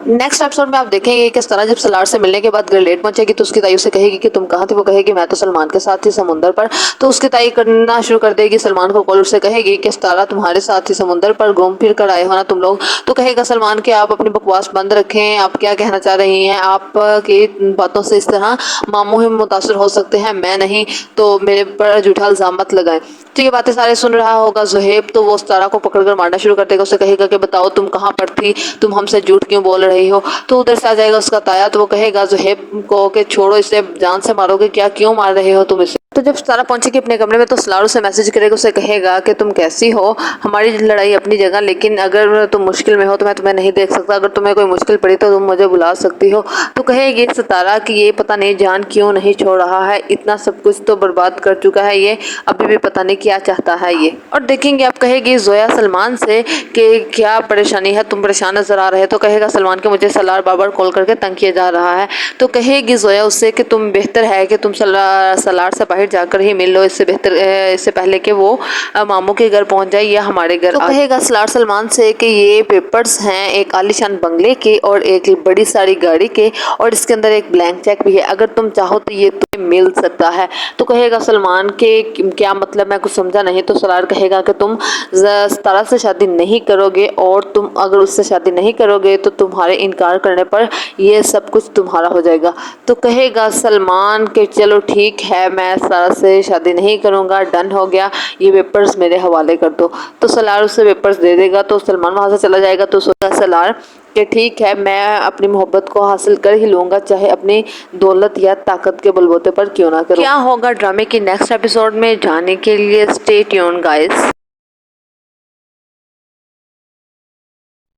Next episode में आप देखेंगे किस तरह जब सलार से मिलने के बाद ग्रेलेट पहुंचेगी तो उसकी ताई उसे कहेगी कि तुम कहाँ थे। वो कहेगी मैं तो सलमान के साथ थी समुंदर पर। तो उसकी ताई करना शुरू कर देगी सलमान को कॉल। उससे कहेगी किस तरह तुम्हारे साथ थी समुंदर पर घूम फिर कर आए हो ना तुम लोग। तो कहेगा सलमान कि आप अपनी बकवास बंद रखें, आप क्या कहना चाह रही हैं, आप की बातों से इस तरह मामू ही मुतासर हो सकते हैं, मैं नहीं, तो मेरे पर झूठा इल्जाम मत लगाएं। तो ये बातें सारे सुन रहा होगा जुहेब, तो वो उस तारा को पकड़कर मारना शुरू कर देगा। उसे कहेगा कि बताओ तुम कहाँ पर थी, तुम हमसे झूठ क्यों बोल रही हो। तो उधर से आ जाएगा उसका ताया, तो वो कहेगा जुहेब को कि छोड़ो इसे, जान से मारोगे क्या, क्यों मार रहे हो तुम इसे। तो जब तारा पहुंचेगी अपने कमरे में तो सलार उसे मैसेज करेगा। उसे कहेगा कि तुम कैसी हो, हमारी लड़ाई अपनी जगह, लेकिन अगर तुम मुश्किल में हो तो मैं तुम्हें नहीं देख सकता, अगर तुम्हें कोई मुश्किल पड़ी तो तुम मुझे बुला सकती हो। तो कहेगी सितारा कि ये पता नहीं जान क्यों नहीं छोड़ रहा है, इतना सब कुछ तो बर्बाद कर चुका है ये, अभी भी पता नहीं क्या चाहता है ये। और देखेंगे आप कहेगी जोया सलमान से कि क्या परेशानी है, तुम परेशान नजर आ रहे हो। तो कहेगा सलमान कि मुझे सलार बार बार कॉल करके तंग किया जा रहा है। तो कहेगी जोया उससे कि तुम बेहतर है कि तुम सलार से बाहर जाकर ही मिल लो, इससे बेहतर इससे पहले कि वो मामू के घर पहुंच जाए या हमारे घर। तो कहेगा सलार सलमान से कि ये पेपर्स हैं एक आलीशान बंगले के और एक बड़ी सारी गाड़ी के, और इसके अंदर एक ब्लैंक चेक भी है, अगर तुम चाहो तो ये तुम्हें मिल सकता है। तो कहेगा सलमान के क्या मतलब, मैं कुछ समझा नहीं। तो सलार कहेगा कि तुम तारा से शादी नहीं करोगे, और तुम अगर उससे शादी नहीं करोगे तो तुम्हारे इनकार करने पर ये सब कुछ तुम्हारा हो जाएगा। तो कहेगा सलमान कि चलो ठीक है, मैं तारा से शादी नहीं करूँगा, डन हो गया, ये पेपर्स मेरे हवाले कर दो। तो सलार उसे पेपर्स दे देगा। तो सलमान वहाँ से चला जाएगा। तो सोचा सलार कि ठीक है, मैं अपनी मोहब्बत को हासिल कर ही लूँगा, चाहे अपनी दौलत या ताकत के बलबूते पर क्यों ना करूँ। क्या होगा ड्रामे की नेक्स्ट एपिसोड में जाने के लिए stay tune guys.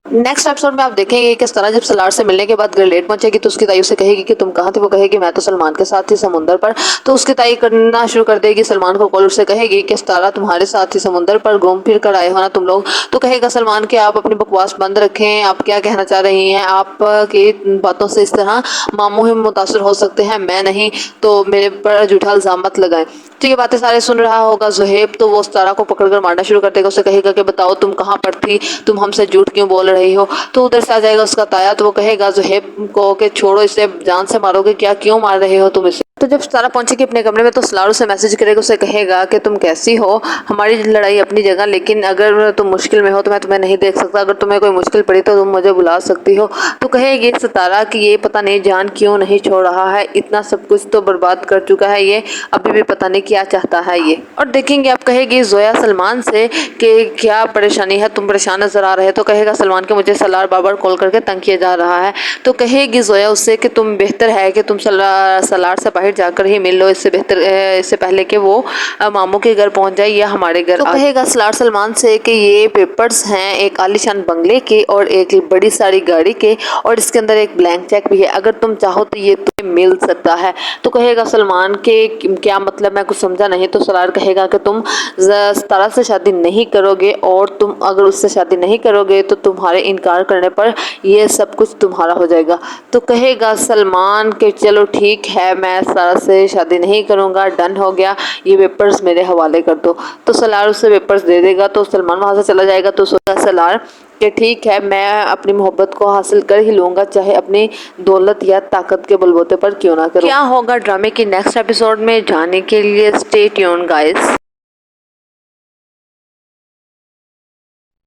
Next episode में आप देखेंगे किस तरह जब सलार से मिलने के बाद ग्रेलेट पहुंचेगी तो उसकी ताई उसे कहेगी कि तुम कहाँ थे। वो कहेगी मैं तो सलमान के साथ थी समुंदर पर। तो उसकी ताई करना शुरू कर देगी सलमान को कॉल। उससे कहेगी किस तरह तुम्हारे साथ थी समुंदर पर घूम फिर कर आए हो ना तुम लोग। तो कहेगा सलमान कि आप अपनी बकवास बंद रखें, आप क्या कहना चाह रही हैं, आप की बातों से इस तरह मामू ही मुतासर हो सकते हैं, मैं नहीं, तो मेरे पर झूठा इल्जाम मत लगाएं। तो ये बातें सारे सुन रहा होगा जुहेब, तो वो उस तारा को पकड़कर मारना शुरू कर देगा। उसे कहेगा कि बताओ तुम कहाँ पर थी, तुम हमसे झूठ क्यों बोल रही हो। तो उधर से आ जाएगा उसका ताया, तो वो कहेगा जुहेब को कि छोड़ो इसे, जान से मारोगे क्या, क्यों मार रहे हो तुम इसे। तो जब तारा पहुंचेगी अपने कमरे में तो सलार उसे मैसेज करेगा। उसे कहेगा कि तुम कैसी हो, हमारी लड़ाई अपनी जगह, लेकिन अगर तुम मुश्किल में हो तो मैं तुम्हें नहीं देख सकता, अगर तुम्हें कोई मुश्किल पड़ी तो तुम मुझे बुला सकती हो। तो कहेगी सितारा कि ये पता नहीं जान क्यों नहीं छोड़ रहा है, इतना सब कुछ तो बर्बाद कर चुका है ये, अभी भी पता नहीं क्या चाहता है ये। और देखेंगे आप कहेगी जोया सलमान से कि क्या परेशानी है, तुम परेशान नजर आ रहे हो। तो कहेगा सलमान कि मुझे सलार बार बार कॉल करके तंग किया जा रहा है। तो कहेगी जोया उससे कि तुम बेहतर है कि तुम सलार से बाहर जाकर ही मिल लो, इससे बेहतर इससे पहले कि वो मामू के घर पहुंच जाए या हमारे घर। तो कहेगा सलार सलमान से कि ये पेपर्स हैं एक आलीशान बंगले के और एक बड़ी सारी गाड़ी के, और इसके अंदर एक ब्लैंक चेक भी है, अगर तुम चाहो तो ये तुम्हें मिल सकता है। तो कहेगा सलमान के क्या मतलब, मैं कुछ समझा नहीं। तो सलार कहेगा कि तुम तारा से शादी नहीं करोगे, और तुम अगर उससे शादी नहीं करोगे तो तुम्हारे इनकार करने पर ये सब कुछ तुम्हारा हो जाएगा। तो कहेगा सलमान कि चलो ठीक है, मैं तारा से शादी नहीं करूँगा, डन हो गया, ये पेपर्स मेरे हवाले कर दो। तो सलार उसे पेपर्स दे देगा। तो सलमान वहाँ से चला जाएगा। तो सोचा सलार कि ठीक है, मैं अपनी मोहब्बत को हासिल कर ही लूँगा, चाहे अपनी दौलत या ताकत के बलबूते पर क्यों ना करूँ। क्या होगा ड्रामे की नेक्स्ट एपिसोड में जाने के लिए stay tune guys.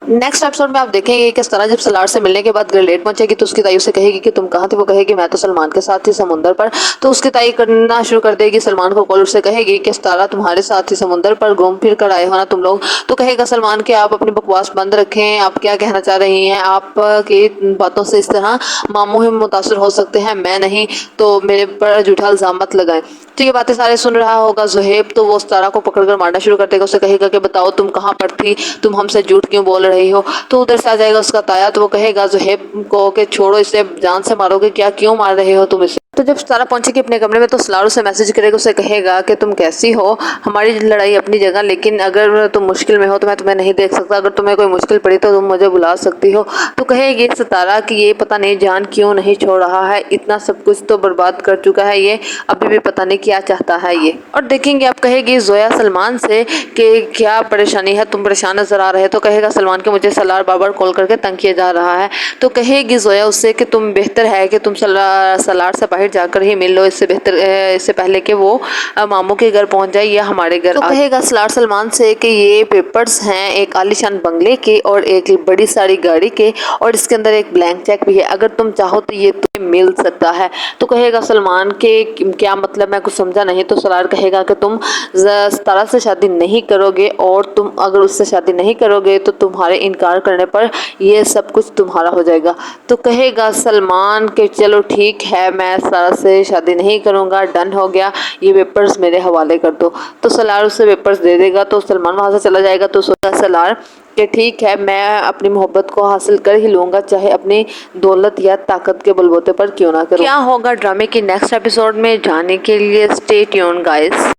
Next episode में आप देखेंगे किस तरह जब सलार से मिलने के बाद ग्रेलेट पहुंचेगी तो उसकी ताई उसे कहेगी कि तुम कहाँ थे। वो कहेगी मैं तो सलमान के साथ थी समुंदर पर। तो उसकी ताई करना शुरू कर देगी सलमान को कॉल। उससे कहेगी किस तरह तुम्हारे साथ थी समुंदर पर घूम फिर कर आए हो ना तुम लोग। तो कहेगा सलमान कि आप अपनी बकवास बंद रखें, आप क्या कहना चाह रही हैं, आप की बातों से इस तरह मामू ही मुतासर हो सकते हैं, मैं नहीं, तो मेरे पर झूठा इल्जाम मत लगाएं। तो ये बातें सारे सुन रहा होगा जुहेब, तो वो उस तारा को पकड़कर मारना शुरू कर देगा। उसे कहेगा कि बताओ तुम कहाँ पर थी, तुम हमसे झूठ क्यों बोल रही हो। तो उधर से आ जाएगा उसका ताया, तो वो कहेगा जुहेब को कि छोड़ो इसे, जान से मारोगे क्या, क्यों मार रहे हो तुम इसे। तो जब सितारा पहुंचेगी अपने कमरे में तो सलार उसे मैसेज करेगा, उसे कहेगा कि तुम कैसी हो, हमारी लड़ाई अपनी जगह, लेकिन अगर तुम मुश्किल में हो तो मैं तुम्हें नहीं देख सकता, अगर तुम्हें कोई मुश्किल पड़ी तो तुम मुझे बुला सकती हो। तो कहेगी सितारा कि ये पता नहीं जान क्यों नहीं छोड़ रहा है, इतना सब कुछ तो बर्बाद कर चुका है ये, अभी भी पता नहीं क्या चाहता है ये। और देखेंगे आप कहेगी जोया सलमान से कि क्या परेशानी है, तुम परेशान नजर आ रहे हो। तो कहेगा सलमान कि मुझे सलार बार बार कॉल करके तंग किया जा रहा है। तो कहेगी जोया उससे कि तुम बेहतर है कि तुम सलार से बाहर जाकर ही मिल लो, इससे बेहतर इससे पहले कि वो मामू के घर पहुंच जाए या हमारे घर। तो कहेगा सलार सलमान से कि ये पेपर्स हैं एक आलीशान बंगले के और एक बड़ी सारी गाड़ी के, और इसके अंदर एक ब्लैंक चेक भी है, अगर तुम चाहो तो ये तुम्हें मिल सकता है। तो कहेगा सलमान के क्या मतलब, मैं कुछ समझा नहीं। तो सलार कहेगा कि तुम सितारा से शादी नहीं करोगे, और तुम अगर उससे शादी नहीं करोगे तो तुम्हारे इनकार करने पर ये सब कुछ तुम्हारा हो जाएगा। तो कहेगा सलमान कि चलो ठीक है, मैं सितारा से शादी नहीं करूँगा, डन हो गया, ये पेपर्स मेरे हवाले कर दो। तो सलार उसे पेपर्स दे देगा। तो सलमान वहाँ से चला जाएगा। तो सोचा सलार कि ठीक है, मैं अपनी मोहब्बत को हासिल कर ही लूँगा, चाहे अपनी दौलत या ताकत के बलबूते पर क्यों ना करूँ। क्या होगा ड्रामे की नेक्स्ट एपिसोड में जाने के लिए stay tune guys.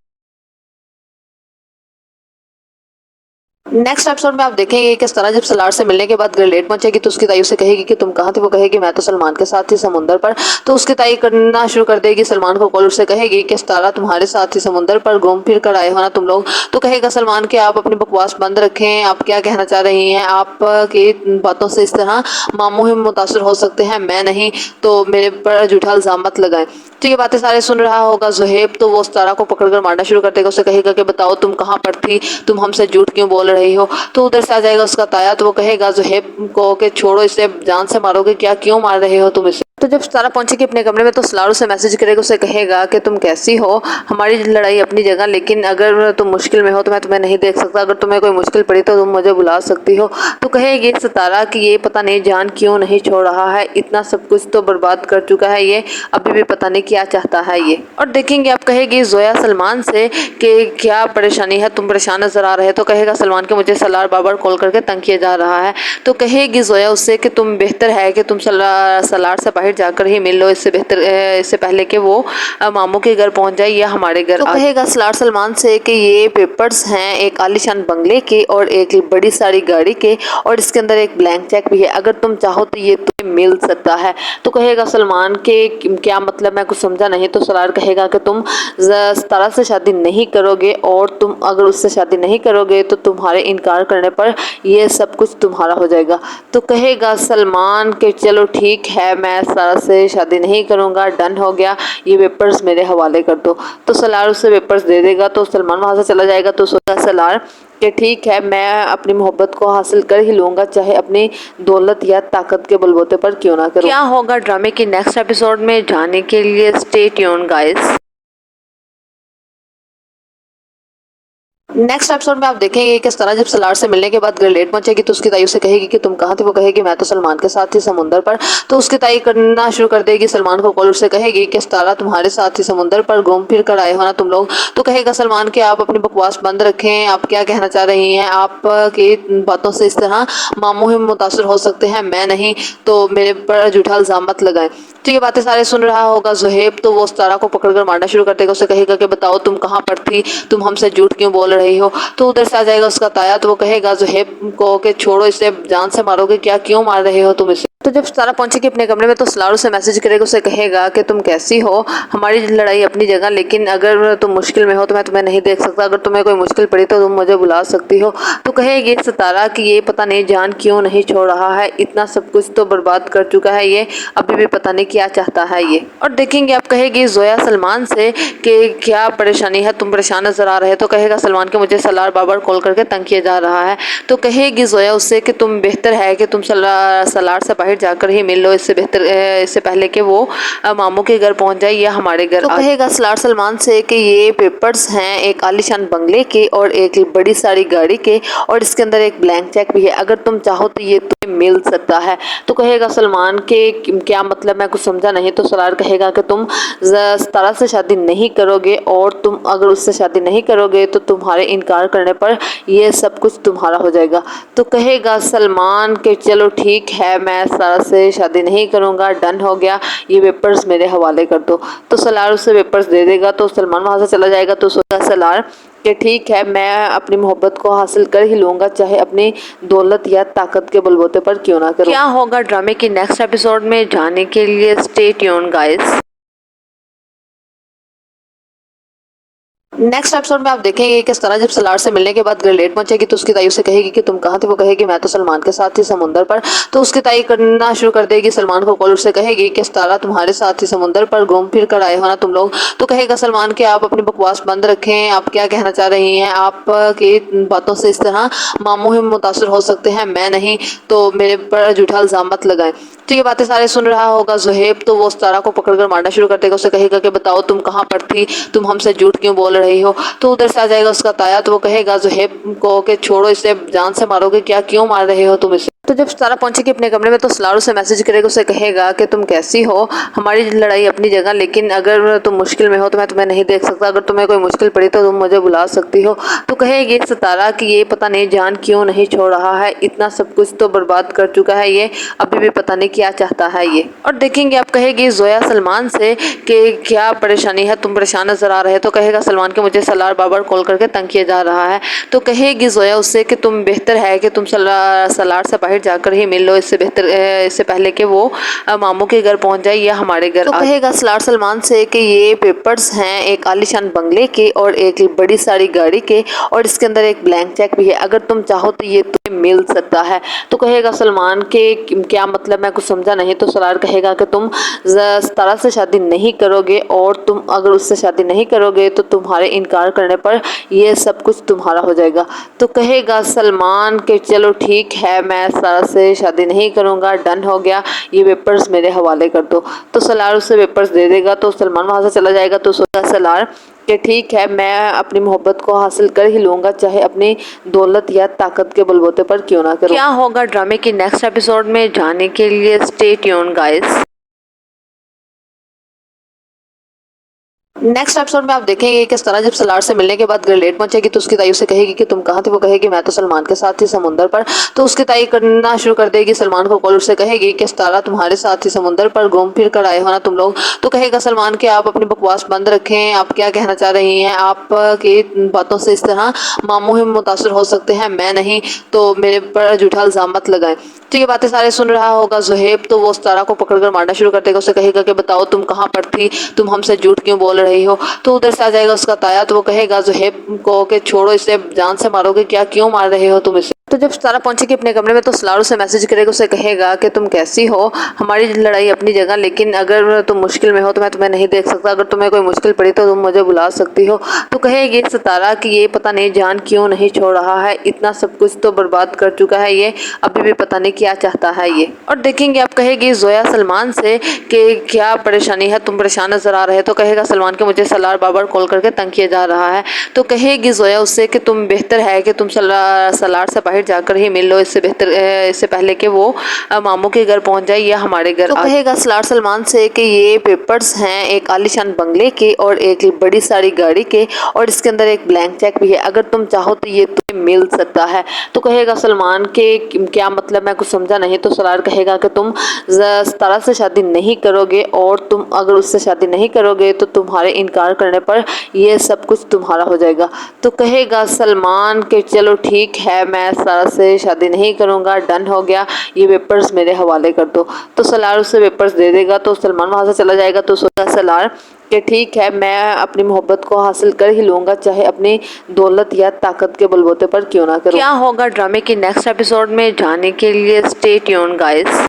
Next episode में आप देखेंगे कि इस तरह जब सलार से मिलने के बाद घर लेट पहुंचेगी तो उसकी ताई उसे कहेगी कि तुम कहाँ थे। वो कहेगी मैं तो सलमान के साथ थी समुंदर पर। तो उसकी ताई करना शुरू कर देगी सलमान को कॉल, उससे कहेगी कि सितारा तुम्हारे साथ ही समुंदर पर घूम फिर कर आए हो ना तुम लोग। तो कहेगा सलमान कि आप अपनी बकवास बंद रखें, आप क्या कहना चाह रही हैं, आप की बातों से इस तरह मामू ही मुतासर हो सकते हैं, मैं नहीं, तो मेरे पर झूठा इल्जाम मत लगाएं। तो ये बातें सारे सुन रहा होगा जुहेब, तो वो सितारा को पकड़कर मारना शुरू कर देगा। उसे कहेगा कि बताओ तुम कहाँ पर थी, तुम हमसे झूठ क्यों बोल रही हो। तो उधर से आ जाएगा उसका ताया। तो वो कहेगा जुहेब को कि छोड़ो इसे, जान से मारोगे क्या, क्यों मार रहे हो तुम इसे। तो जब सितारा पहुंचेगी अपने कमरे में तो सलार उसे मैसेज करेगा, उसे कहेगा कि तुम कैसी हो, हमारी लड़ाई अपनी जगह, लेकिन अगर तुम मुश्किल में हो तो मैं तुम्हें नहीं देख सकता, अगर तुम्हें कोई मुश्किल पड़ी तो तुम मुझे बुला सकती हो। तो कहेगी सितारा कि ये पता नहीं जान क्यों नहीं छोड़ रहा है, इतना सब कुछ तो बर्बाद कर चुका है ये, अभी भी पता नहीं क्या चाहता है ये। और देखेंगे आप कहेगी जोया सलमान से कि क्या परेशानी है, तुम परेशान नजर आ रहे हो। तो कहेगा सलमान कि मुझे सलार बार बार कॉल करके तंग किया जा रहा है। तो कहेगी जोया उससे कि तुम बेहतर है कि तुम सलार से बाहर जाकर ही मिल लो, इससे बेहतर इससे पहले कि वो मामू के घर पहुंच जाए या हमारे घर। तो कहेगा सलार सलमान से कि ये पेपर्स हैं एक आलीशान बंगले के और एक बड़ी सारी गाड़ी के, और इसके अंदर एक ब्लैंक चेक भी है, अगर तुम चाहो तो ये तुम्हें मिल सकता है। तो कहेगा सलमान के क्या मतलब, मैं कुछ समझा नहीं। तो सलार कहेगा कि तुम सितारा से शादी नहीं करोगे, और तुम अगर उससे शादी नहीं करोगे तो तुम्हारे इनकार करने पर ये सब कुछ तुम्हारा हो जाएगा। तो कहेगा सलमान कि चलो ठीक है, मैं सितारा से शादी नहीं करूँगा, डन हो गया, ये पेपर्स मेरे हवाले कर दो। तो सलार उसे पेपर्स दे देगा। तो सलमान वहाँ से चला जाएगा। तो सोचा सलार कि ठीक है, मैं अपनी मोहब्बत को हासिल कर ही लूँगा, चाहे अपनी दौलत या ताकत के बलबूते पर क्यों ना करूँ। क्या होगा ड्रामे की नेक्स्ट एपिसोड में जाने के लिए stay tune guys. Next episode में आप देखेंगे कि इस तरह जब सलार से मिलने के बाद घर लेट पहुंचेगी तो उसकी ताई उसे कहेगी कि तुम कहाँ थे। वो कहेगी मैं तो सलमान के साथ थी समुंदर पर। तो उसकी ताई करना शुरू कर देगी सलमान को कॉल, उससे कहेगी कि सितारा तुम्हारे साथ ही समुंदर पर घूम फिर कर आए हो ना तुम लोग। तो कहेगा सलमान कि आप अपनी बकवास बंद रखें, आप क्या कहना चाह रही हैं, आप की बातों से इस तरह मामू ही मुतासर हो सकते हैं, मैं नहीं, तो मेरे पर झूठा इल्जाम मत लगाएं। तो ये बातें सारे सुन रहा होगा जुहेब, तो वो सितारा को पकड़कर मारना शुरू कर देगा। उसे कहेगा कि बताओ तुम कहाँ पर थी, तुम हमसे झूठ क्यों बोल रही हो। तो उधर से आ जाएगा उसका ताया। तो वो कहेगा जुहेब को कि छोड़ो इसे, जान से मारोगे क्या, क्यों मार रहे हो तुम इसे। तो जब सितारा पहुंचेगी अपने कमरे में तो सलार उसे मैसेज करेगा, उसे कहेगा कि तुम कैसी हो, हमारी लड़ाई अपनी जगह, लेकिन अगर तुम मुश्किल में हो तो मैं तुम्हें नहीं देख सकता, अगर तुम्हें कोई मुश्किल पड़ी तो तुम मुझे बुला सकती हो। तो कहेगी सितारा कि ये पता नहीं जान क्यों नहीं छोड़ रहा है, इतना सब कुछ तो बर्बाद कर चुका है ये, अभी भी पता नहीं क्या चाहता है ये। और देखेंगे आप कहेगी जोया सलमान से कि क्या परेशानी है, तुम परेशान नजर आ रहे हो। तो कहेगा सलमान कि मुझे सलार बार बार कॉल करके तंग किया जा रहा है। तो कहेगी जोया उससे कि तुम बेहतर है कि तुम सलार से बाहर जाकर ही मिल लो, इससे बेहतर इससे पहले कि वो मामू के घर पहुंच जाए या हमारे घर। तो कहेगा सलार सलमान से कि ये पेपर्स हैं एक आलीशान बंगले के और एक बड़ी सारी गाड़ी के, और इसके अंदर एक ब्लैंक चेक भी है, अगर तुम चाहो तो ये तुम्हें मिल सकता है। तो कहेगा सलमान के क्या मतलब, मैं कुछ समझा नहीं। तो सलार कहेगा कि तुम सितारा से शादी नहीं करोगे, और तुम अगर उससे शादी नहीं करोगे तो तुम्हारे इनकार करने पर ये सब कुछ तुम्हारा हो जाएगा। तो कहेगा सलमान कि चलो ठीक है, मैं सारा से शादी नहीं करूँगा, डन हो गया, ये पेपर्स मेरे हवाले कर दो। तो सलार उसे पेपर्स दे देगा तो सलमान वहाँ से चला जाएगा। तो सोचा सलार कि ठीक है, मैं अपनी मोहब्बत को हासिल कर ही लूँगा, चाहे अपनी दौलत या ताकत के बलबूते पर क्यों ना करूँ। क्या होगा ड्रामे की नेक्स्ट एपिसोड में जाने के लिए stay tune guys. Next episode में आप देखेंगे कि किस तरह जब सलार से मिलने के बाद लेट पहुंचेगी तो उसकी ताई उसे कहेगी कि तुम कहाँ थे। वो कहेगी मैं तो सलमान के साथ थी समुंदर पर। तो उसकी ताई करना शुरू कर देगी सलमान को कॉल। उससे कहेगी कि तारा तुम्हारे साथ ही समुंदर पर घूम फिर कर आए हो ना तुम लोग। तो कहेगा सलमान कि आप अपनी बकवास बंद रखें, आप क्या कहना चाह रही हैं, आप की बातों से इस तरह मामू ही मुतासर हो सकते हैं, मैं नहीं, तो मेरे पर झूठा इल्जाम मत लगाएं। तो ये बातें सारे सुन रहा होगा जुहेब, तो वो तारा को पकड़कर मारना शुरू कर देगा। उसे कहेगा कि बताओ तुम कहाँ पर थी, तुम हमसे झूठ क्यों बोल रही हो। तो उधर से आ जाएगा उसका ताया। तो वो कहेगा जुहेब को कि छोड़ो इसे, जान से मारोगे क्या, क्यों मार रहे हो तुम इसे। तो जब तारा पहुंचेगी अपने कमरे में तो सलार उसे मैसेज करेगा। उसे कहेगा कि तुम कैसी हो, हमारी लड़ाई अपनी जगह, लेकिन अगर तुम मुश्किल में हो तो मैं तुम्हें नहीं देख सकता, अगर तुम्हें कोई मुश्किल पड़ी तो तुम मुझे बुला सकती हो। तो कहेगी सितारा कि ये पता नहीं जान क्यों नहीं छोड़ रहा है, इतना सब कुछ तो बर्बाद कर चुका है ये, अभी भी पता नहीं क्या चाहता है ये। और देखेंगे आप कहेगी जोया सलमान से कि क्या परेशानी है, तुम परेशान नजर आ रहे हो। तो कहेगा सलमान के मुझे सलार बार बार कॉल करके तंग किया जा रहा है। तो कहेगी जोया उससे कि तुम बेहतर है कि तुम सलार से बाहर जाकर ही मिल लो, इससे बेहतर इससे पहले कि वो मामू के घर पहुंच जाए या हमारे घर। तो कहेगा सलार सलमान से कि ये पेपर्स हैं एक आलीशान बंगले के और एक बड़ी सारी गाड़ी के, और इसके अंदर एक ब्लैंक चेक भी है, अगर तुम चाहो तो ये तुम्हें मिल सकता है। तो कहेगा सलमान के क्या मतलब, मैं कुछ समझा नहीं। तो सलार कहेगा कि तुम तारा से शादी नहीं करोगे, और तुम अगर उससे शादी नहीं करोगे तो तुम्हारे इनकार करने पर ये सब कुछ तुम्हारा हो जाएगा। तो कहेगा सलमान कि चलो ठीक है, मैं तारा से शादी नहीं करूँगा, डन हो गया, ये पेपर्स मेरे हवाले कर दो। तो सलार उसे पेपर्स दे देगा तो सलमान वहाँ से चला जाएगा। तो सोचा सलार कि ठीक है, मैं अपनी मोहब्बत को हासिल कर ही लूँगा, चाहे अपनी दौलत या ताकत के बलबूते पर क्यों ना करूँ। क्या होगा ड्रामे की नेक्स्ट एपिसोड में जाने के लिए stay tune guys. Next episode में आप देखेंगे किस तरह जब सलार से मिलने के बाद लेट पहुंचेगी तो उसकी ताई उसे कहेगी कि तुम कहाँ थे। वो कहेगी मैं तो सलमान के साथ थी समुंदर पर। तो उसकी ताई करना शुरू कर देगी सलमान को कॉल। उससे कहेगी कि तारा तुम्हारे साथ ही समुंदर पर घूम फिर कर आए हो ना तुम लोग। तो कहेगा सलमान कि आप अपनी बकवास बंद रखें, आप क्या कहना चाह रही हैं, आप की बातों से इस तरह मामू ही मुतासर हो सकते हैं, मैं नहीं, तो मेरे पर झूठा इल्जाम मत लगाएं। तो ये बातें सारे सुन रहा होगा जुहेब, तो वो तारा को पकड़कर मारना शुरू कर देगा। उसे कहेगा कि बताओ तुम कहाँ पर थी, तुम हमसे झूठ क्यों बोल रही हो। तो उधर से आ जाएगा उसका ताया। तो वो कहेगा जुहेब को कि छोड़ो इसे, जान से मारोगे क्या, क्यों मार रहे हो तुम इसे। तो जब तारा पहुंचेगी अपने कमरे में तो सलार उसे मैसेज करेगा। उसे कहेगा कि तुम कैसी हो, हमारी लड़ाई अपनी जगह, लेकिन अगर तुम मुश्किल में हो तो मैं तुम्हें नहीं देख सकता, अगर तुम्हें कोई मुश्किल पड़ी तो तुम मुझे बुला सकती हो। तो कहेगी सितारा कि ये पता नहीं जान क्यों नहीं छोड़ रहा है, इतना सब कुछ तो बर्बाद कर चुका है ये, अभी भी पता नहीं क्या चाहता है ये। और देखेंगे आप कहेगी जोया सलमान से कि क्या परेशानी है, तुम परेशान नजर आ रहे हो। तो कहेगा सलमान के मुझे सलार बार बार कॉल करके तंग किया जा रहा है। तो कहेगी जोया उससे कि तुम बेहतर है कि तुम सलार से बाहर जाकर ही मिल लो, इससे बेहतर इससे पहले कि वो मामू के घर पहुंच जाए या हमारे घर। तो कहेगा सलार सलमान से कि ये पेपर्स हैं एक आलीशान बंगले के और एक बड़ी सारी गाड़ी के, और इसके अंदर एक ब्लैंक चेक भी है, अगर तुम चाहो तो ये तुम्हें मिल सकता है। तो कहेगा सलमान के क्या मतलब, मैं कुछ समझा नहीं। तो सलार कहेगा कि तुम तारा से शादी नहीं करोगे, और तुम अगर उससे शादी नहीं करोगे तो तुम्हारे इनकार करने पर ये सब कुछ तुम्हारा हो जाएगा। तो कहेगा सलमान कि चलो ठीक है, मैं तारा से शादी नहीं करूँगा, डन हो गया, ये पेपर्स मेरे हवाले कर दो। तो सलार उसे पेपर्स दे देगा तो सलमान वहाँ से चला जाएगा। तो सोचा सलार कि ठीक है, मैं अपनी मोहब्बत को हासिल कर ही लूँगा, चाहे अपनी दौलत या ताकत के बलबूते पर क्यों ना करूँ। क्या होगा ड्रामे की नेक्स्ट एपिसोड में जाने के लिए stay tune guys.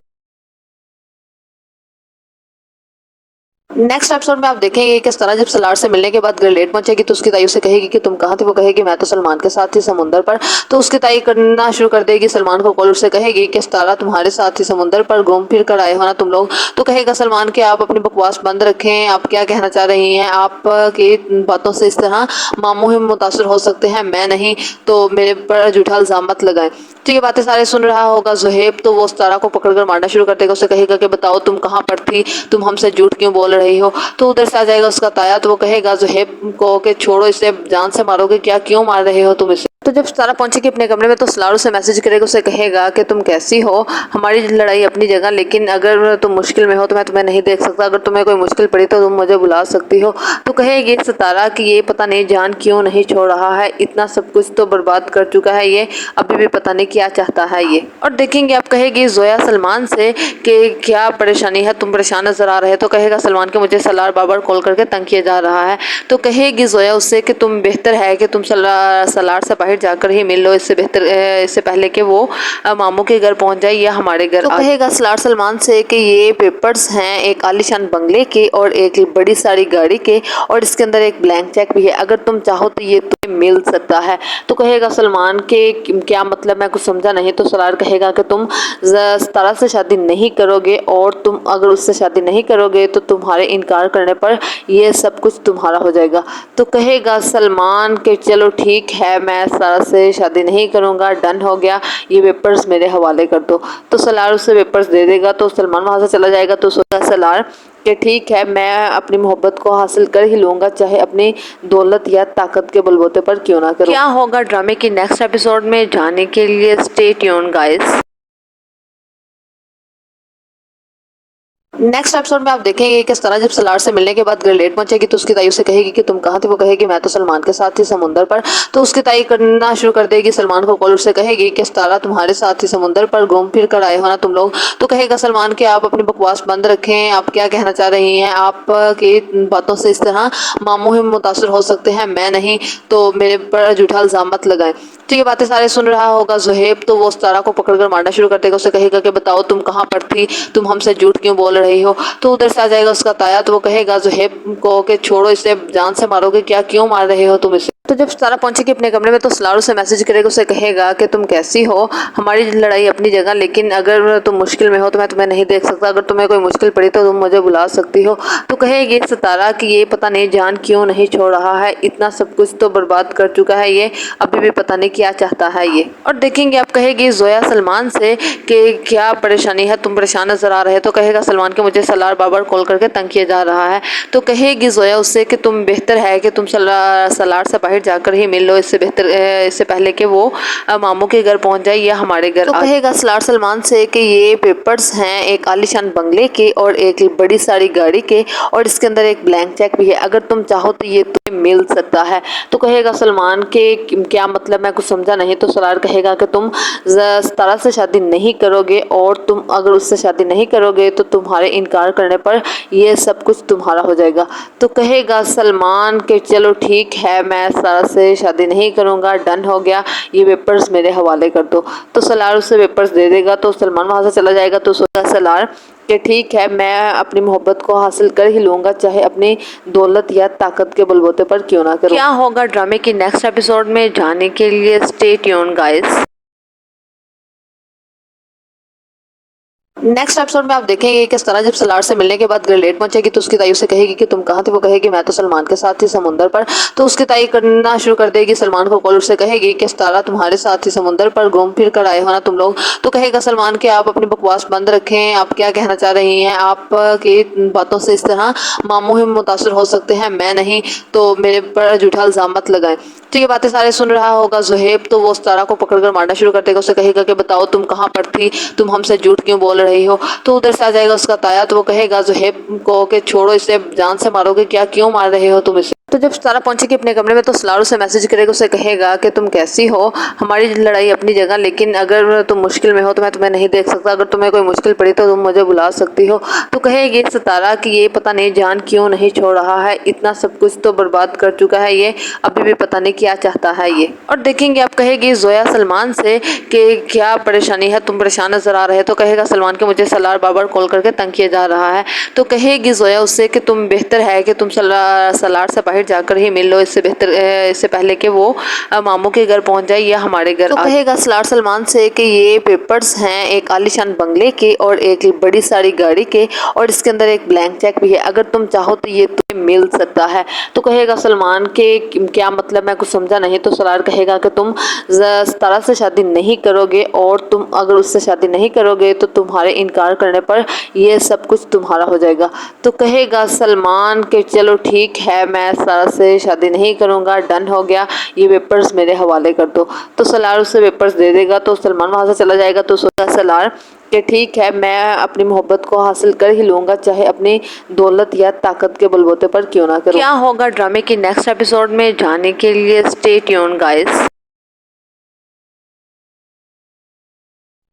Next episode में आप देखेंगे किस तरह जब सलार से मिलने के बाद लेट पहुंचेगी तो उसकी ताई उसे कहेगी कि तुम कहाँ थे। वो कहेगी मैं तो सलमान के साथ थी समुंदर पर। तो उसकी ताई करना शुरू कर देगी सलमान को कॉल। उससे कहेगी कि तारा तुम्हारे साथ ही समुंदर पर घूम फिर कर आए हो ना तुम लोग। तो कहेगा सलमान कि आप अपनी बकवास बंद रखें, आप क्या कहना चाह रही हैं, आप की बातों से इस तरह मामू ही मुतासर हो सकते हैं, मैं नहीं, तो मेरे पर झूठा इल्जाम मत लगाएं। तो ये बातें सारे सुन रहा होगा जुहेब, तो वो तारा को पकड़कर मारना शुरू कर देगा। उसे कहेगा कि बताओ तुम कहाँ पर थी, तुम हमसे झूठ क्यों बोल रही हो। तो उधर से आ जाएगा उसका ताया, तो वो कहेगा ज़ुहैब को कि छोड़ो इसे, जान से मारोगे क्या, क्यों मार रहे हो तुम इसे। तो जब सारा पहुंचेगी अपने कमरे में तो सलार उसे मैसेज करेगा, उसे कहेगा कि तुम कैसी हो, हमारी लड़ाई अपनी जगह, लेकिन अगर तुम मुश्किल में हो तो मैं तुम्हें नहीं देख सकता, अगर तुम्हें कोई मुश्किल पड़ी तो तुम मुझे बुला सकती हो। तो कहेगी सितारा कि ये पता नहीं जान क्यों नहीं छोड़ रहा है, इतना सब कुछ तो बर्बाद कर चुका है ये, अभी भी पता नहीं क्या चाहता है ये। और देखेंगे आप कहेगी जोया सलमान से कि क्या परेशानी है, तुम परेशान नजर आ रहे हो। तो कहेगा सलमान कि मुझे सलार बार बार कॉल करके तंग किया जा रहा है। तो कहेगी जोया उससे कि तुम बेहतर है कि तुम सलार से बाहर जाकर ही मिल लो, इससे बेहतर इससे पहले कि वो मामू के घर पहुंच जाए या हमारे घर। तो कहेगा सलार सलमान से कि ये पेपर्स हैं एक आलीशान बंगले के और एक बड़ी सारी गाड़ी के, और इसके अंदर एक ब्लैंक चेक भी है, अगर तुम चाहो तो ये तुम्हें मिल सकता है। तो कहेगा सलमान के क्या मतलब, मैं कुछ समझा नहीं। तो सलार कहेगा कि तुम सितारा से शादी नहीं करोगे, और तुम अगर उससे शादी नहीं करोगे तो तुम्हारे इनकार करने पर ये सब कुछ तुम्हारा हो जाएगा। तो कहेगा सलमान के चलो ठीक है, मैं सितारा से शादी नहीं करूँगा, डन हो गया, ये पेपर्स मेरे हवाले कर दो। तो सलार उसे पेपर्स दे देगा, तो सलमान वहाँ से चला जाएगा। तो सोचा सलार कि ठीक है, मैं अपनी मोहब्बत को हासिल कर ही लूँगा, चाहे अपनी दौलत या ताकत के बलबूते पर क्यों ना करूँ। क्या होगा ड्रामे की नेक्स्ट एपिसोड में जाने के लिए stay tuned guys. Next episode में आप देखेंगे किस तरह जब सलार से मिलने के बाद घर लेट पहुंचेगी तो उसकी ताई उसे कहेगी कि तुम कहाँ थे। वो कहेगी मैं तो सलमान के साथ थी समुंदर पर। तो उसकी ताई करना शुरू कर देगी सलमान को कॉल, उससे कहेगी कि सितारा तुम्हारे साथ ही समुंदर पर घूम फिर कर आए हो ना तुम लोग। तो कहेगा सलमान कि आप अपनी बकवास बंद रखें, आप क्या कहना चाह रही हैं, आप की बातों से इस तरह मामू ही मुतासर हो सकते हैं, मैं नहीं, तो मेरे पर झूठा इल्जाम मत लगाएं। तो ये बातें सारे सुन रहा होगा ज़ुहैब, तो वो सितारा को पकड़कर मारना शुरू कर देगा। उसे कहेगा कि बताओ तुम कहाँ पर थी, तुम हमसे झूठ क्यों बोल रही हो। तो उधर से आ जाएगा उसका ताया, तो वो कहेगा ज़ुहैब को कि छोड़ो इसे, जान से मारोगे क्या, क्यों मार रहे हो तुम इसे। तो जब सितारा पहुंचेगी अपने कमरे में तो सलार उसे मैसेज करेगा, उसे कहेगा कि तुम कैसी हो, हमारी लड़ाई अपनी जगह, लेकिन अगर तुम मुश्किल में हो तो मैं तुम्हें नहीं देख सकता, अगर तुम्हें कोई मुश्किल पड़ी तो तुम मुझे बुला सकती हो। तो कहेगी सितारा कि ये पता नहीं जान क्यों नहीं छोड़ रहा है, इतना सब कुछ तो बर्बाद कर चुका है ये, अभी भी पता नहीं क्या चाहता है ये। और देखेंगे आप कहेगी जोया सलमान से कि क्या परेशानी है, तुम परेशान नजर आ रहे हो। तो कहेगा सलमान कि मुझे सलार बार बार कॉल करके तंग किया जा रहा है। तो कहेगी जोया उससे कि तुम बेहतर है कि तुम सलार से बाहर जाकर ही मिल लो, इससे बेहतर इससे पहले कि वो मामू के घर पहुंच जाए या हमारे घर। तो कहेगा सलार सलमान से कि ये पेपर्स हैं एक आलीशान बंगले के और एक बड़ी सारी गाड़ी के, और इसके अंदर एक ब्लैंक चेक भी है, अगर तुम चाहो तो ये तुम्हें मिल सकता है। तो कहेगा सलमान के क्या मतलब, मैं कुछ समझा नहीं। तो सलार कहेगा कि तुम सितारा से शादी नहीं करोगे, और तुम अगर उससे शादी नहीं करोगे तो तुम्हारे इनकार करने पर ये सब कुछ तुम्हारा हो जाएगा। तो कहेगा सलमान के चलो ठीक है, मैं सितारा से शादी नहीं करूँगा, डन हो गया, ये पेपर्स मेरे हवाले कर दो। तो सलार उसे पेपर्स दे देगा, तो सलमान वहाँ से चला जाएगा। तो सोचा सलार कि ठीक है, मैं अपनी मोहब्बत को हासिल कर ही लूँगा, चाहे अपनी दौलत या ताकत के बलबूते पर क्यों ना करूँ। क्या होगा ड्रामे की नेक्स्ट एपिसोड में जाने के लिए stay tuned guys. Next episode में आप देखेंगे किस तरह जब सलार से मिलने के बाद घर लेट पहुंचेगी तो उसकी ताई उसे कहेगी कि तुम कहाँ थे। वो कहेगी मैं तो सलमान के साथ थी समुंदर पर। तो उसकी ताई करना शुरू कर देगी सलमान को कॉल, उससे कहेगी कि सितारा तुम्हारे साथ ही समुंदर पर घूम फिर कर आए हो ना तुम लोग। तो कहेगा सलमान कि आप अपनी बकवास बंद रखें, आप क्या कहना चाह रही हैं, आप की बातों से इस तरह मामू ही मुतासर हो सकते हैं, मैं नहीं, तो मेरे पर झूठा इल्जाम मत लगाएं। तो ये बातें सारे सुन रहा होगा ज़ुहैब, तो वो सितारा को पकड़कर मारना शुरू कर देगा। उसे कहेगा कि बताओ तुम कहाँ पर थी, तुम हमसे झूठ क्यों बोल रही हो। तो उधर से आ जाएगा उसका ताया, तो वो कहेगा ज़ुहैब को कि छोड़ो इसे, जान से मारोगे क्या, क्यों मार रहे हो तुम इसे। तो जब सितारा पहुंचेगी अपने कमरे में तो सलार उसे मैसेज करेगा, उसे कहेगा कि तुम कैसी हो, हमारी लड़ाई अपनी जगह, लेकिन अगर तुम मुश्किल में हो तो मैं तुम्हें नहीं देख सकता, अगर तुम्हें कोई मुश्किल पड़ी तो तुम मुझे बुला सकती हो। तो कहेगी सितारा कि ये पता नहीं जान क्यों नहीं छोड़ रहा है, इतना सब कुछ तो बर्बाद कर चुका है ये, अभी भी पता नहीं क्या चाहता है ये। और देखेंगे आप कहेगी जोया सलमान से कि क्या परेशानी है, तुम परेशान नजर आ रहे हो। तो कहेगा सलमान कि मुझे सलार बार बार कॉल करके तंग किया जा रहा है। तो कहेगी जोया उससे कि तुम बेहतर है कि तुम सलार से बाहर बाहर जाकर ही मिल लो, इससे बेहतर इससे पहले कि वो मामू के घर पहुंच जाए या हमारे घर। तो कहेगा सलार सलमान से कि ये पेपर्स हैं एक आलीशान बंगले के और एक बड़ी सारी गाड़ी के, और इसके अंदर एक ब्लैंक चेक भी है, अगर तुम चाहो तो ये तुम्हें मिल सकता है। तो कहेगा सलमान के क्या मतलब, मैं कुछ समझा नहीं। तो सलार कहेगा कि तुम सितारा से शादी नहीं करोगे, और तुम अगर उससे शादी नहीं करोगे तो तुम्हारे इनकार करने पर ये सब कुछ तुम्हारा हो जाएगा। तो कहेगा सलमान कि चलो ठीक है, मैं सितारा से शादी नहीं करूँगा, डन हो गया, ये पेपर्स मेरे हवाले कर दो। तो सलार उसे पेपर्स दे देगा, तो सलमान वहाँ से चला जाएगा। तो सोचा सलार कि ठीक है, मैं अपनी मोहब्बत को हासिल कर ही लूँगा, चाहे अपनी दौलत या ताकत के बलबूते पर क्यों ना करूँ। क्या होगा ड्रामे की नेक्स्ट एपिसोड में जाने के लिए stay tune guys.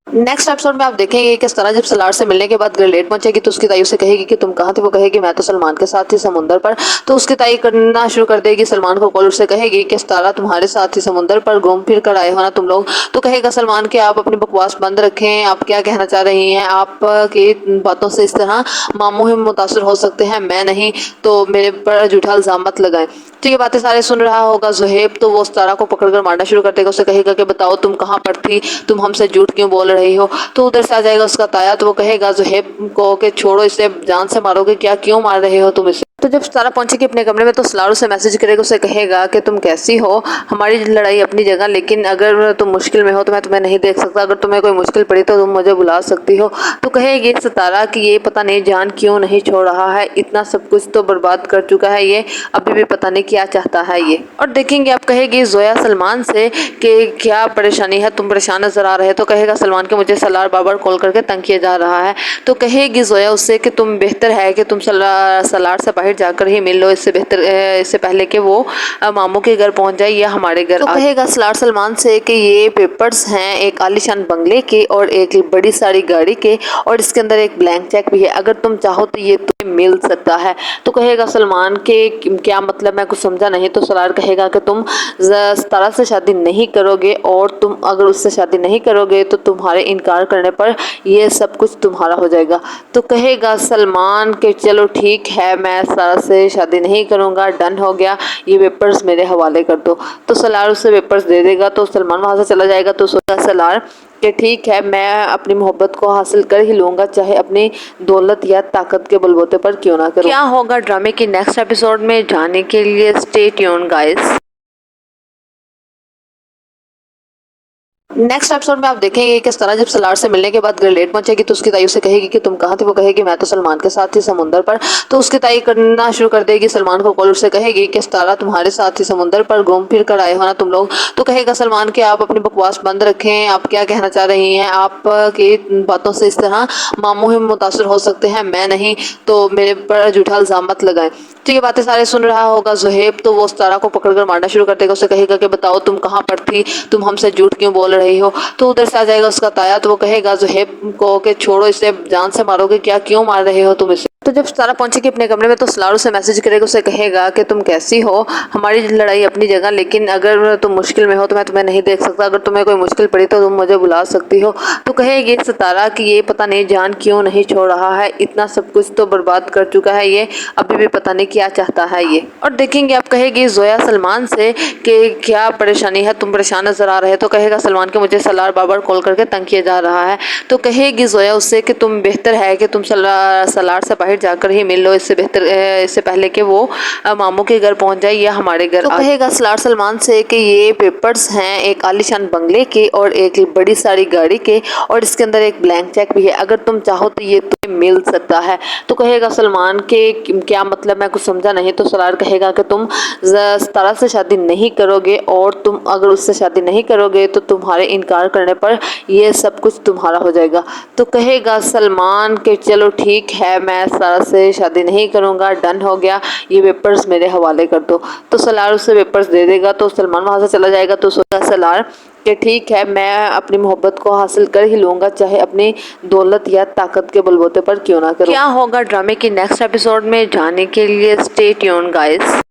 Next episode में आप देखेंगे किस तरह जब सलार से मिलने के बाद घर लेट पहुंचेगी तो उसकी ताई उसे कहेगी कि तुम कहाँ थे। वो कहेगी मैं तो सलमान के साथ थी समुंदर पर। तो उसकी ताई करना शुरू कर देगी सलमान को कॉल, उससे कहेगी कि सतारा तुम्हारे साथ ही समुंदर पर घूम फिर कर आए हो ना तुम लोग। तो कहेगा सलमान कि आप अपनी बकवास बंद रखें, आप क्या कहना चाह रही हैं, आप की बातों से इस तरह मामू ही मुतासर हो सकते हैं, मैं नहीं, तो मेरे पर झूठा इल्जाम मत लगाएं। तो ये बातें सारे सुन रहा होगा जुहेब, तो वो सतारा को पकड़कर मारना शुरू कर देगा। उसे कहेगा कि बताओ तुम कहाँ पर थी, तुम हमसे झूठ क्यों बोल रही हो। तो उधर से आ जाएगा उसका ताया, तो वो कहेगा जुहेब को कि छोड़ो इसे, जान से मारोगे क्या, क्यों मार रहे हो तुम इसे। तो जब सतारा पहुंचेगी अपने कमरे में तो सलार उसे मैसेज करेगा, उसे कहेगा कि तुम कैसी हो, हमारी लड़ाई अपनी जगह, लेकिन अगर तुम मुश्किल में हो तो मैं तुम्हें नहीं देख सकता, अगर तुम्हें कोई मुश्किल पड़ी तो तुम मुझे बुला सकती हो। तो कहेगी सतारा कि ये पता नहीं जान क्यों नहीं छोड़ रहा है, इतना सब कुछ तो बर्बाद कर चुका है ये, अभी भी पता नहीं क्या चाहता है ये। और देखेंगे आप कहेगी जोया सलमान से कि क्या परेशानी है, तुम परेशान नजर आ रहे हो। तो कहेगा सलमान के मुझे सलार बार बार कॉल करके तंग किया जा रहा है। तो कहेगी जोया उससे कि तुम बेहतर है कि तुम सलार से बाहर जाकर ही मिल लो, इससे बेहतर इससे पहले कि वो मामू के घर पहुंच जाए या हमारे घर। तो कहेगा सलार सलमान से कि ये पेपर्स हैं एक आलीशान बंगले के और एक बड़ी सारी गाड़ी के, और इसके अंदर एक ब्लैंक चेक भी है, अगर तुम चाहो तो ये तुम्हें मिल सकता है। तो कहेगा सलमान के क्या मतलब, मैं कुछ समझा नहीं। तो सलार कहेगा कि तुम सितारा से शादी नहीं करोगे, और तुम अगर उससे शादी नहीं करोगे तो तुम्हारे इनकार करने पर ये सब कुछ तुम्हारा हो जाएगा। तो कहेगा सलमान कि चलो ठीक है, मैं सलार से शादी नहीं करूँगा, डन हो गया, ये पेपर्स मेरे हवाले कर दो। तो सलार उसे पेपर्स दे देगा, तो सलमान वहाँ से चला जाएगा। तो सोचा सलार कि ठीक है, मैं अपनी मोहब्बत को हासिल कर ही लूँगा, चाहे अपनी दौलत या ताकत के बलबूते पर क्यों ना करूँ। क्या होगा ड्रामे की नेक्स्ट एपिसोड में जाने के लिए stay tune guys. Next episode में आप देखेंगे किस तरह जब सलार से मिलने के बाद घर लेट पहुंचेगी तो उसकी ताई उसे कहेगी कि तुम कहाँ थे। वो कहेगी मैं तो सलमान के साथ थी समुंदर पर। तो उसकी ताई करना शुरू कर देगी सलमान को कॉल, उससे कहेगी कि सतारा तुम्हारे साथ ही समुंदर पर घूम फिर कर आए हो ना तुम लोग। तो कहेगा सलमान कि आप अपनी बकवास बंद रखें, आप क्या कहना चाह रही हैं, आप की बातों से इस तरह मामू ही मुतासर हो सकते हैं, मैं नहीं, तो मेरे पर झूठा इल्जाम मत लगाएं। तो ये बातें सारे सुन रहा होगा जुहेब, तो वो सतारा को पकड़कर मारना शुरू कर देगा। उसे कहेगा कि बताओ तुम कहाँ पर थी, तुम हमसे झूठ क्यों बोल रही हो। तो उधर से आ जाएगा उसका ताया, तो वो कहेगा जुहेब को कि छोड़ो इसे, जान से मारोगे क्या, क्यों मार रहे हो तुम इसे। तो जब सतारा पहुंचेगी अपने कमरे में तो सलार उसे मैसेज करेगा, उसे कहेगा कि तुम कैसी हो, हमारी लड़ाई अपनी जगह, लेकिन अगर तुम मुश्किल में हो तो मैं तुम्हें नहीं देख सकता, अगर तुम्हें कोई मुश्किल पड़ी तो तुम मुझे बुला सकती हो। तो कहेगी सतारा कि ये पता नहीं जान क्यों नहीं छोड़ रहा है, इतना सब कुछ तो बर्बाद कर चुका है ये, अभी भी पता नहीं क्या चाहता है ये। और देखेंगे आप कहेगी जोया सलमान से कि क्या परेशानी है, तुम परेशान नजर आ रहे हो। तो कहेगा सलमान के मुझे सलार बार बार कॉल करके तंग किया जा रहा है। तो कहेगी जोया उससे कि तुम बेहतर है कि तुम सलार से बाहर जाकर ही मिल लो, इससे बेहतर इससे पहले कि वो मामू के घर पहुंच जाए या हमारे घर। तो कहेगा सलार सलमान से कि ये पेपर्स हैं एक आलीशान बंगले के और एक बड़ी सारी गाड़ी के, और इसके अंदर एक ब्लैंक चेक भी है, अगर तुम चाहो तो ये तुम्हें मिल सकता है। तो कहेगा सलमान के क्या मतलब, मैं कुछ समझा नहीं। तो सलार कहेगा कि तुम सितारा से शादी नहीं करोगे, और तुम अगर उससे शादी नहीं करोगे तो तुम्हारे इनकार करने पर ये सब कुछ तुम्हारा हो जाएगा। तो कहेगा सलमान कि चलो ठीक है, मैं सतारा से शादी नहीं करूँगा, डन हो गया, ये पेपर्स मेरे हवाले कर दो। तो सलार उसे पेपर्स दे देगा, तो सलमान वहाँ से चला जाएगा। तो सोचा सलार कि ठीक है, मैं अपनी मोहब्बत को हासिल कर ही लूँगा, चाहे अपनी दौलत या ताकत के बलबूते पर क्यों ना करूँ। क्या होगा ड्रामे की नेक्स्ट एपिसोड में जाने के लिए स्टे ट्यून गाइस।